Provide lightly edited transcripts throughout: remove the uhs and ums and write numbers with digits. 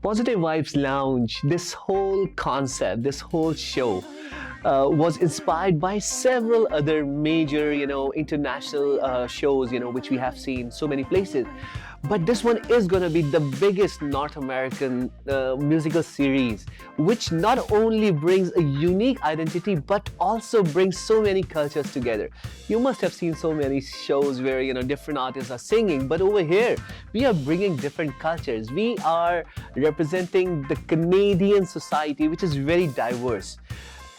Positive Vibes Lounge, this whole concept, this whole show was inspired by several other major, international shows, which we have seen so many places. But this one is going to be the biggest North American musical series, which not only brings a unique identity but also brings so many cultures together. You must have seen so many shows where different artists are singing, but over here we are bringing different cultures. We are representing the Canadian society, which is very diverse.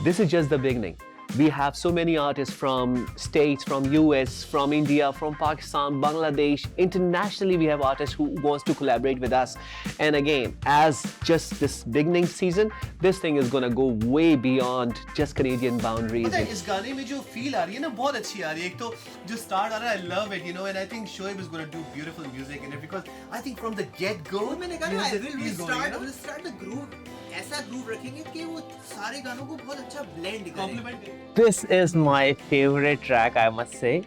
This is just the beginning. We have so many artists from states, from US, from India, from Pakistan, Bangladesh. Internationally, we have artists who wants to collaborate with us. And again, as just this beginning season, this thing is gonna go way beyond just Canadian boundaries. पता है इस गाने में जो feel आ रही है ना बहुत अच्छी आ रही है एक तो जो स्टार्ट आ रहा है I love it and I think Shoaib is going to do beautiful music in it because I think from the get go मैंने कहा we'll start the groove ऐसा groove रखेंगे कि वो सारे गानों को बहुत अच्छा blend करें. This is my favorite track, I must say.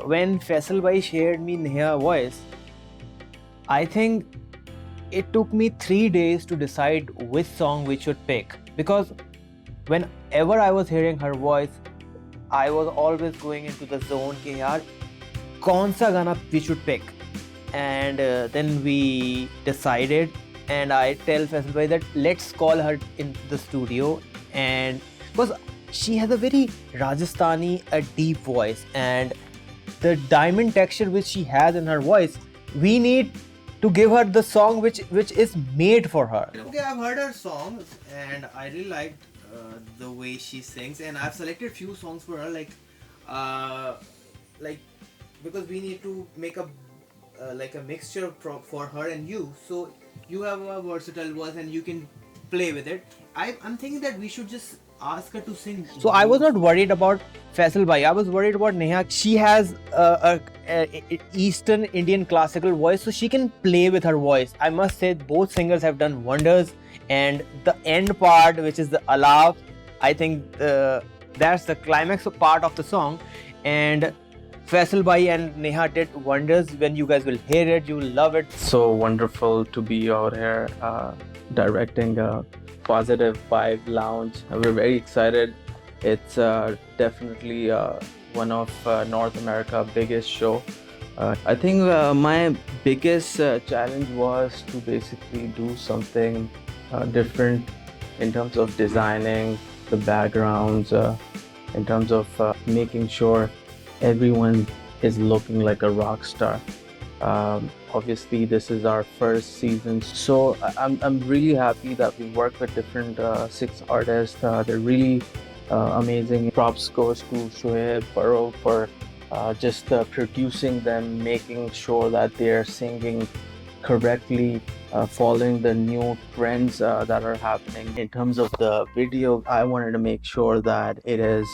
When Faisal Bhai shared me Neha voice, I think it took me 3 days to decide which song we should pick, because whenever I was hearing her voice, I was always going into the zone कि यार कौन सा गाना we should pick. And then we decided, and I tell Faisal Bhai that let's call her in the studio, and because she has a very Rajasthani, a deep voice, and the diamond texture which she has in her voice, we need to give her the song which is made for her. Okay, I've heard her songs and I really liked the way she sings, and I've selected few songs for her, like because we need to make a like a mixture for her and you, so you have a versatile voice and you can play with it. I'm thinking that we should just ask her to sing. So I was not worried about Faisal Bhai. I was worried about Neha. She has a Eastern Indian classical voice, so she can play with her voice. I must say both singers have done wonders, and the end part, which is the Alaav, I think that's the climax part of the song, and Faisal Bhai and Neha did wonders. When you guys will hear it, you will love it. So wonderful to be out here directing a Positive Vibe Lounge. We're very excited. It's definitely one of North America's biggest show. I think my biggest challenge was to basically do something different in terms of designing the backgrounds, in terms of making sure everyone is looking like a rock star. Obviously, this is our first season, so I'm really happy that we work with different 6 artists. They're really amazing. Props goes to Shoaib Farokh for just producing them, making sure that they're singing correctly, following the new trends that are happening. In terms of the video, I wanted to make sure that it is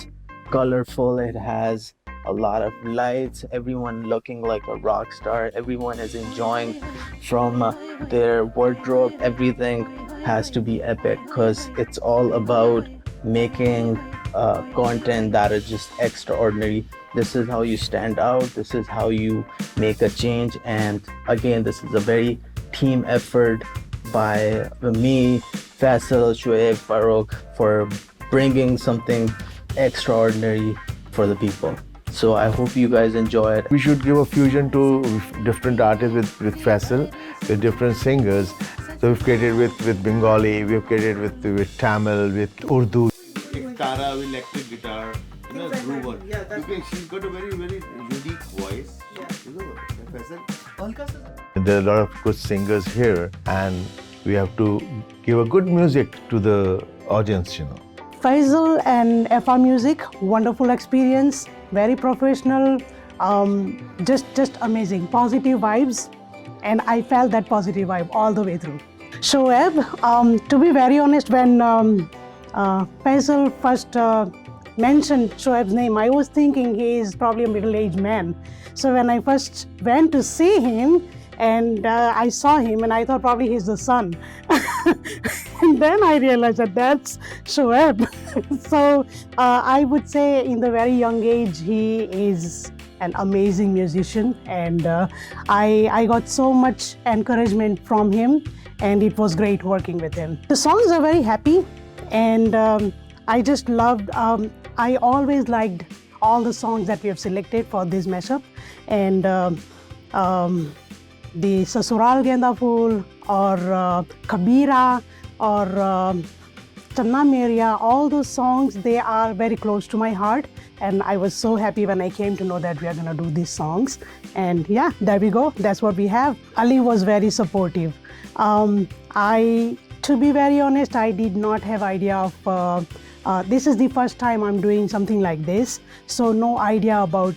colorful, it has a lot of lights, everyone looking like a rock star, everyone is enjoying from their wardrobe. Everything has to be epic because it's all about making content that is just extraordinary. This is how you stand out, this is how you make a change, and again, this is a very team effort by me, Faisal, Shoaib, Farokh, for bringing something extraordinary for the people. So I hope you guys enjoy it. We should give a fusion to different artists with Faisal, with different singers. So we've created with Bengali, we've created with Tamil, with Urdu. Tara with electric guitar, groover. Yeah, that's because she's got a very unique voice. There are a lot of good singers here, and we have to give a good music to the audience, Faisal and FR Music, wonderful experience, very professional, just amazing, positive vibes, and I felt that positive vibe all the way through. Shoaib, to be very honest, when Faisal first mentioned Shoaib's name, I was thinking he is probably a middle-aged man. So when I first went to see him, and I saw him and I thought probably he's the son. And then I realized that that's Shoaib. So I would say in the very young age, he is an amazing musician, and I got so much encouragement from him, and it was great working with him. The songs are very happy, and I just loved, I always liked all the songs that we have selected for this mashup, and the Sasural Genda Phool or Kabira or Channa Meria, all those songs, they are very close to my heart, and I was so happy when I came to know that we are going to do these songs. And yeah, there we go, that's what we have. Ali was very supportive. To be very honest, I did not have idea of this is the first time I'm doing something like this, so no idea about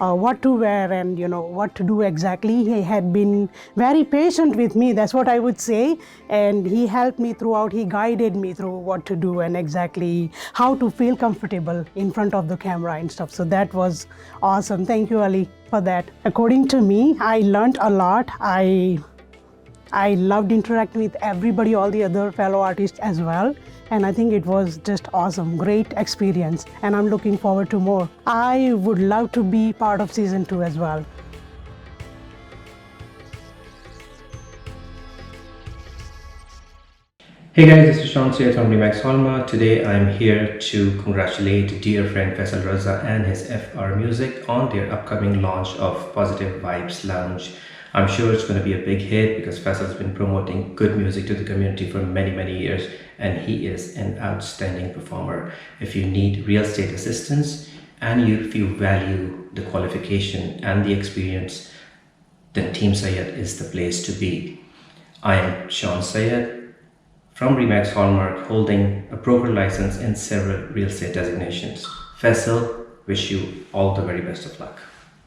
what to wear and what to do exactly. He had been very patient with me, that's what I would say, and he helped me throughout. He guided me through what to do and exactly how to feel comfortable in front of the camera and stuff. So that was awesome. Thank you, Ali, for that. According to me, I learned a lot. I loved interacting with everybody, all the other fellow artists as well. And I think it was just awesome, great experience. And I'm looking forward to more. I would love to be part of season 2 as well. Hey guys, this is Sean Sayed from Remax Hallmark. Today I'm here to congratulate dear friend Faisal Raza and his FR Music on their upcoming launch of Positive Vibes Lounge. I'm sure it's going to be a big hit because Faisal's been promoting good music to the community for many years, and he is an outstanding performer. If you need real estate assistance and if you value the qualification and the experience, then Team Sayed is the place to be. I am Sean Sayed from Remax Hallmark, holding a broker license and several real estate designations. Faisal, wish you all the very best of luck.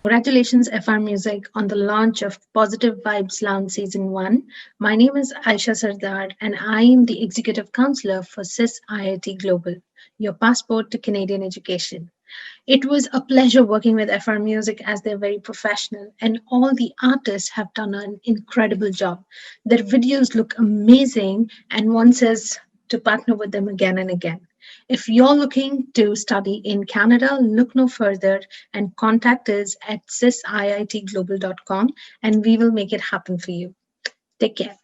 Congratulations FR Music on the launch of Positive Vibes Lounge Season 1. My name is Aisha Sardar and I am the Executive Counselor for CIS IIT Global, your passport to Canadian education. It was a pleasure working with FR Music as they're very professional and all the artists have done an incredible job. Their videos look amazing and one says to partner with them again and again. If you're looking to study in Canada, look no further and contact us at cisiitglobal.com and we will make it happen for you. Take care.